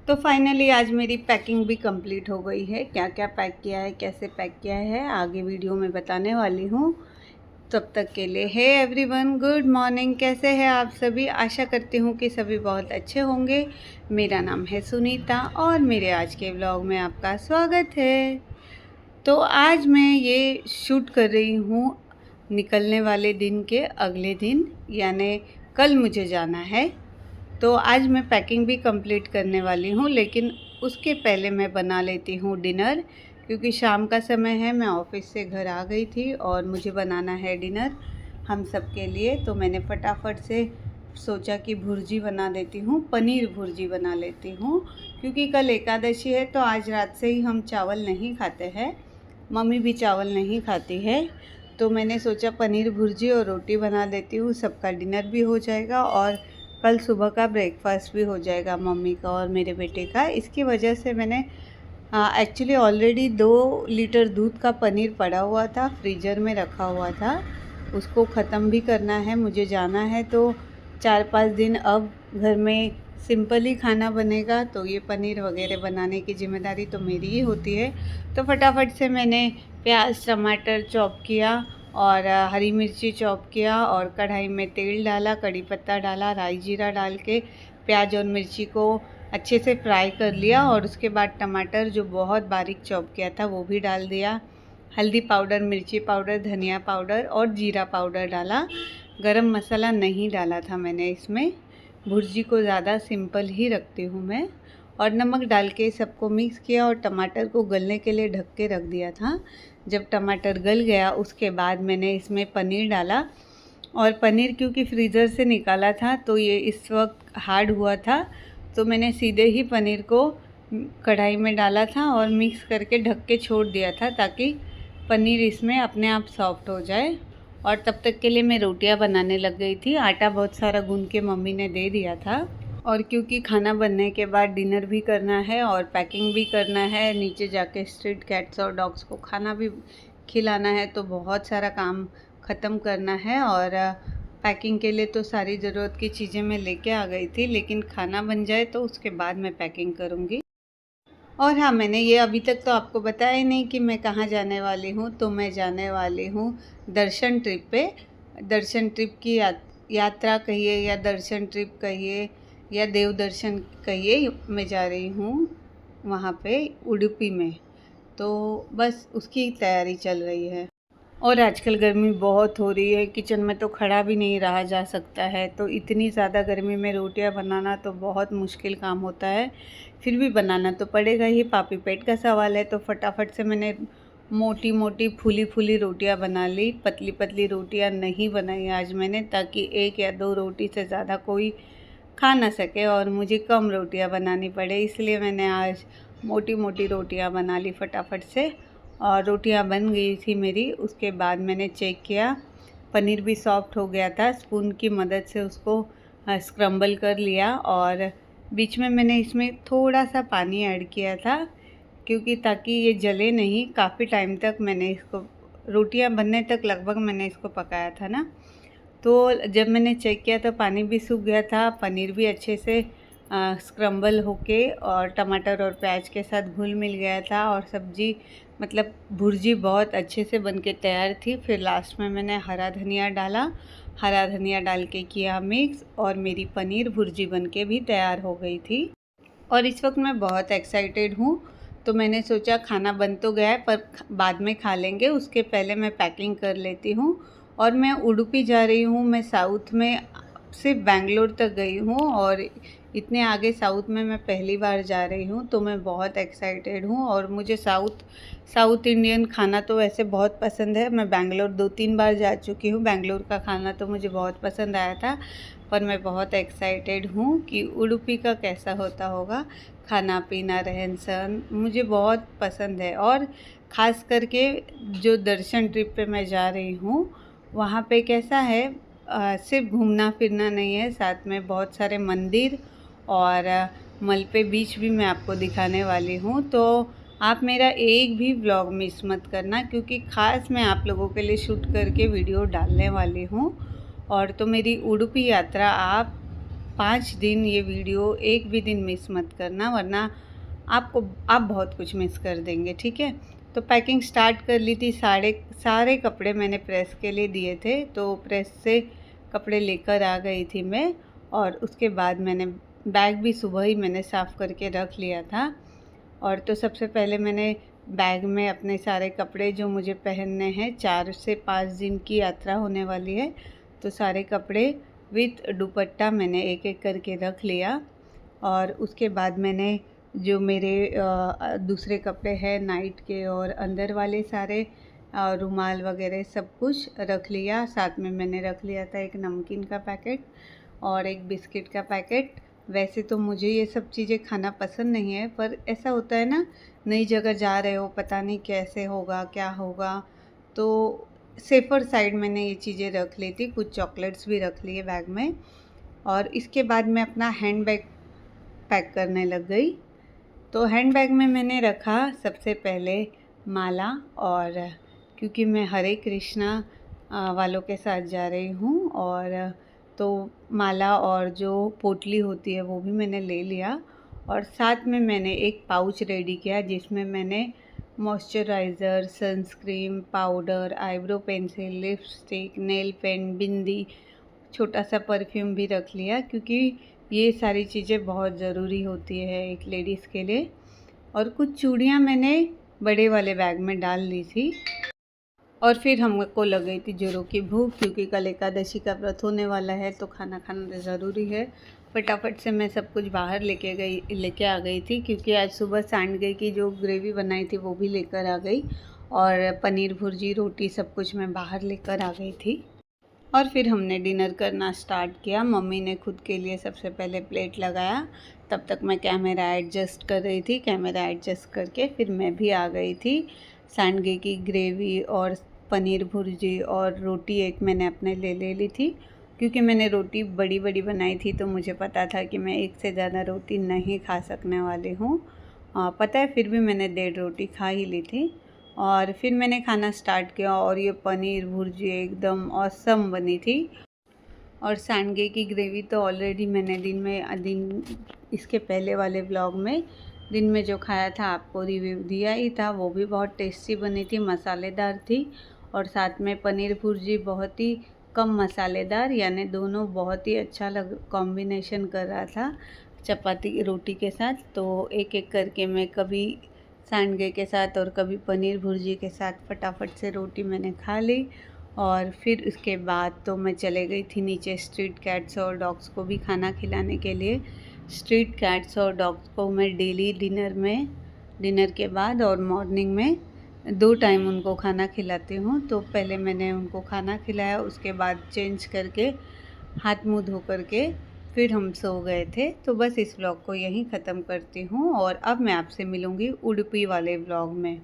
तो फाइनली आज मेरी पैकिंग भी कंप्लीट हो गई है। क्या क्या पैक किया है, कैसे पैक किया है, आगे वीडियो में बताने वाली हूँ। तब तक के लिए हे एवरीवन, गुड मॉर्निंग। कैसे हैं आप सभी? आशा करती हूँ कि सभी बहुत अच्छे होंगे। मेरा नाम है सुनीता और मेरे आज के व्लॉग में आपका स्वागत है। तो आज मैं ये शूट कर रही हूँ निकलने वाले दिन के अगले दिन, यानी कल मुझे जाना है। तो आज मैं पैकिंग भी कंप्लीट करने वाली हूँ, लेकिन उसके पहले मैं बना लेती हूँ डिनर, क्योंकि शाम का समय है। मैं ऑफिस से घर आ गई थी और मुझे बनाना है डिनर हम सब के लिए। तो मैंने फटाफट से सोचा कि भुर्जी बना देती हूँ, पनीर भुर्जी बना लेती हूँ, क्योंकि कल एकादशी है। तो आज रात से ही हम चावल नहीं खाते हैं, मम्मी भी चावल नहीं खाती है। तो मैंने सोचा पनीर भुर्जी और रोटी बना देती हूँ, सबका डिनर भी हो जाएगा और कल सुबह का ब्रेकफास्ट भी हो जाएगा मम्मी का और मेरे बेटे का। इसकी वजह से मैंने एक्चुअली ऑलरेडी 2 लीटर दूध का पनीर पड़ा हुआ था, फ्रीज़र में रखा हुआ था। उसको ख़त्म भी करना है, मुझे जाना है। तो 4-5 दिन अब घर में सिंपल ही खाना बनेगा, तो ये पनीर वगैरह बनाने की ज़िम्मेदारी तो मेरी ही होती है। तो फटाफट से मैंने प्याज टमाटर चॉप किया और हरी मिर्ची चॉप किया और कढ़ाई में तेल डाला, कड़ी पत्ता डाला, राई जीरा डाल के प्याज और मिर्ची को अच्छे से फ्राई कर लिया। और उसके बाद टमाटर जो बहुत बारीक चॉप किया था वो भी डाल दिया। हल्दी पाउडर, मिर्ची पाउडर, धनिया पाउडर और जीरा पाउडर डाला। गरम मसाला नहीं डाला था मैंने इसमें, भुर्जी को ज़्यादा सिंपल ही रखती हूँ मैं। और नमक डाल के सबको मिक्स किया और टमाटर को गलने के लिए ढक के रख दिया था। जब टमाटर गल गया उसके बाद मैंने इसमें पनीर डाला। और पनीर क्योंकि फ्रीज़र से निकाला था तो ये इस वक्त हार्ड हुआ था, तो मैंने सीधे ही पनीर को कढ़ाई में डाला था और मिक्स करके ढक के छोड़ दिया था, ताकि पनीर इसमें अपने आप सॉफ्ट हो जाए। और तब तक के लिए मैं रोटियां बनाने लग गई थी। आटा बहुत सारा गूंद के मम्मी ने दे दिया था। और क्योंकि खाना बनने के बाद डिनर भी करना है और पैकिंग भी करना है, नीचे जाके स्ट्रीट कैट्स और डॉग्स को खाना भी खिलाना है, तो बहुत सारा काम ख़त्म करना है। और पैकिंग के लिए तो सारी ज़रूरत की चीज़ें मैं लेके आ गई थी, लेकिन खाना बन जाए तो उसके बाद मैं पैकिंग करूँगी। और हाँ, मैंने ये अभी तक तो आपको बताया ही नहीं कि मैं कहाँ जाने वाली हूँ। तो मैं जाने वाली हूँ दर्शन ट्रिप पे। दर्शन ट्रिप की यात्रा कहिए या दर्शन ट्रिप कहिए या देव दर्शन कहिए, मैं जा रही हूँ वहाँ पे उडुपी में। तो बस उसकी तैयारी चल रही है। और आजकल गर्मी बहुत हो रही है, किचन में तो खड़ा भी नहीं रहा जा सकता है। तो इतनी ज़्यादा गर्मी में रोटियां बनाना तो बहुत मुश्किल काम होता है, फिर भी बनाना तो पड़ेगा ही। पापी पेट का सवाल है। तो फटाफट से मैंने मोटी मोटी फूली फूली रोटियां बना ली। पतली पतली रोटियां नहीं बनाई आज मैंने, ताकि 1 या 2 रोटी से ज़्यादा कोई खा ना सके और मुझे कम रोटियां बनानी पड़े, इसलिए मैंने आज मोटी मोटी रोटियां बना ली फटाफट से। और रोटियां बन गई थी मेरी। उसके बाद मैंने चेक किया, पनीर भी सॉफ्ट हो गया था। स्पून की मदद से उसको स्क्रम्बल कर लिया और बीच में मैंने इसमें थोड़ा सा पानी ऐड किया था, क्योंकि ताकि ये जले नहीं। काफ़ी टाइम तक मैंने इसको, रोटियां बनने तक लगभग मैंने इसको पकाया था ना। तो जब मैंने चेक किया तो पानी भी सूख गया था, पनीर भी अच्छे से स्क्रम्बल होके और टमाटर और प्याज के साथ घुल मिल गया था। और सब्ज़ी मतलब भुर्जी बहुत अच्छे से बनके तैयार थी। फिर लास्ट में मैंने हरा धनिया डाला, हरा धनिया डाल के किया मिक्स, और मेरी पनीर भुर्जी बनके भी तैयार हो गई थी। और इस वक्त मैं बहुत एक्साइटेड हूँ। तो मैंने सोचा खाना बन तो गया है पर बाद में खा लेंगे, उसके पहले मैं पैकिंग कर लेती हूँ। और मैं उडुपी जा रही हूँ। मैं साउथ में सिर्फ बेंगलोर तक गई हूँ और इतने आगे साउथ में मैं पहली बार जा रही हूँ। तो मैं बहुत एक्साइटेड हूँ और मुझे साउथ इंडियन खाना तो वैसे बहुत पसंद है। मैं बेंगलोर 2-3 बार जा चुकी हूँ। बेंगलोर का खाना तो मुझे बहुत पसंद आया था, पर मैं बहुत एक्साइटेड हूँ कि उडुपी का कैसा होता होगा। खाना पीना रहन सहन मुझे बहुत पसंद है। और ख़ास करके जो दर्शन ट्रिप पे मैं जा रही हूँ वहाँ पे कैसा है, सिर्फ घूमना फिरना नहीं है, साथ में बहुत सारे मंदिर और मलपे बीच भी मैं आपको दिखाने वाली हूँ। तो आप मेरा एक भी व्लॉग मिस मत करना, क्योंकि ख़ास मैं आप लोगों के लिए शूट करके वीडियो डालने वाली हूँ। और तो मेरी उडुपी यात्रा आप 5 दिन ये वीडियो एक भी दिन मिस मत करना, वरना आप बहुत कुछ मिस कर देंगे, ठीक है। तो पैकिंग स्टार्ट कर ली थी। सारे कपड़े मैंने प्रेस के लिए दिए थे, तो प्रेस से कपड़े लेकर आ गई थी मैं। और उसके बाद मैंने बैग भी सुबह ही मैंने साफ़ करके रख लिया था। और तो सबसे पहले मैंने बैग में अपने सारे कपड़े जो मुझे पहनने हैं, 4 से 5 दिन की यात्रा होने वाली है, तो सारे कपड़े विथ दुपट्टा मैंने एक एक करके रख लिया। और उसके बाद मैंने जो मेरे दूसरे कपड़े हैं नाइट के और अंदर वाले सारे रुमाल वगैरह सब कुछ रख लिया। साथ में मैंने रख लिया था एक नमकीन का पैकेट और एक बिस्किट का पैकेट। वैसे तो मुझे ये सब चीज़ें खाना पसंद नहीं है, पर ऐसा होता है ना, नई जगह जा रहे हो, पता नहीं कैसे होगा क्या होगा, तो सेफ़र साइड मैंने ये चीज़ें रख ली थी। कुछ चॉकलेट्स भी रख लिए बैग में। और इसके बाद मैं अपना हैंड बैग पैक करने लग गई। तो हैंड बैग में मैंने रखा सबसे पहले माला, और क्योंकि मैं हरे कृष्णा वालों के साथ जा रही हूँ, और तो माला और जो पोटली होती है वो भी मैंने ले लिया। और साथ में मैंने एक पाउच रेडी किया जिसमें मैंने moisturiser, sunscreen, powder, eyebrow pencil, lipstick, nail paint, bindi, छोटा सा परफ्यूम भी रख लिया, क्योंकि ये सारी चीज़ें बहुत ज़रूरी होती है एक लेडीज़ के लिए। और कुछ चूड़ियाँ मैंने बड़े वाले बैग में डाल ली थी। और फिर हमको लग गई थी जोरों की भूख, क्योंकि कल एकादशी का व्रत होने वाला है, तो खाना खाना ज़रूरी है। फटाफट से मैं सब कुछ बाहर लेके आ गई थी, क्योंकि आज सुबह सांडगे की जो ग्रेवी बनाई थी वो भी लेकर आ गई, और पनीर भुर्जी, रोटी सब कुछ मैं बाहर लेकर आ गई थी। और फिर हमने डिनर करना स्टार्ट किया। मम्मी ने खुद के लिए सबसे पहले प्लेट लगाया, तब तक मैं कैमरा एडजस्ट कर रही थी। कैमरा एडजस्ट करके फिर मैं भी आ गई थी। सांडगे की ग्रेवी और पनीर भुर्जी और रोटी एक मैंने अपने ले ली थी, क्योंकि मैंने रोटी बड़ी बड़ी बनाई थी, तो मुझे पता था कि मैं एक से ज़्यादा रोटी नहीं खा सकने वाली हूँ। पता है, फिर भी मैंने 1.5 रोटी खा ही ली थी। और फिर मैंने खाना स्टार्ट किया, और ये पनीर भुर्जी एकदम ऑसम बनी थी। और सांडगे की ग्रेवी तो ऑलरेडी मैंने दिन इसके पहले वाले व्लॉग में दिन में जो खाया था आपको रिव्यू दिया ही था। वो भी बहुत टेस्टी बनी थी, मसालेदार थी। और साथ में पनीर भुर्जी बहुत ही कम मसालेदार, यानी दोनों बहुत ही अच्छा कॉम्बिनेशन कर रहा था चपाती रोटी के साथ। तो एक एक करके मैं कभी सांडगे के साथ और कभी पनीर भुर्जी के साथ फटाफट से रोटी मैंने खा ली। और फिर उसके बाद तो मैं चले गई थी नीचे स्ट्रीट कैट्स और डॉग्स को भी खाना खिलाने के लिए। स्ट्रीट कैट्स और डॉग्स को मैं डेली डिनर के बाद और मॉर्निंग में 2 टाइम उनको खाना खिलाती हूँ। तो पहले मैंने उनको खाना खिलाया, उसके बाद चेंज करके हाथ मुँह धो करके फिर हम सो गए थे। तो बस इस व्लॉग को यहीं ख़त्म करती हूँ, और अब मैं आपसे मिलूँगी उडुपी वाले व्लॉग में।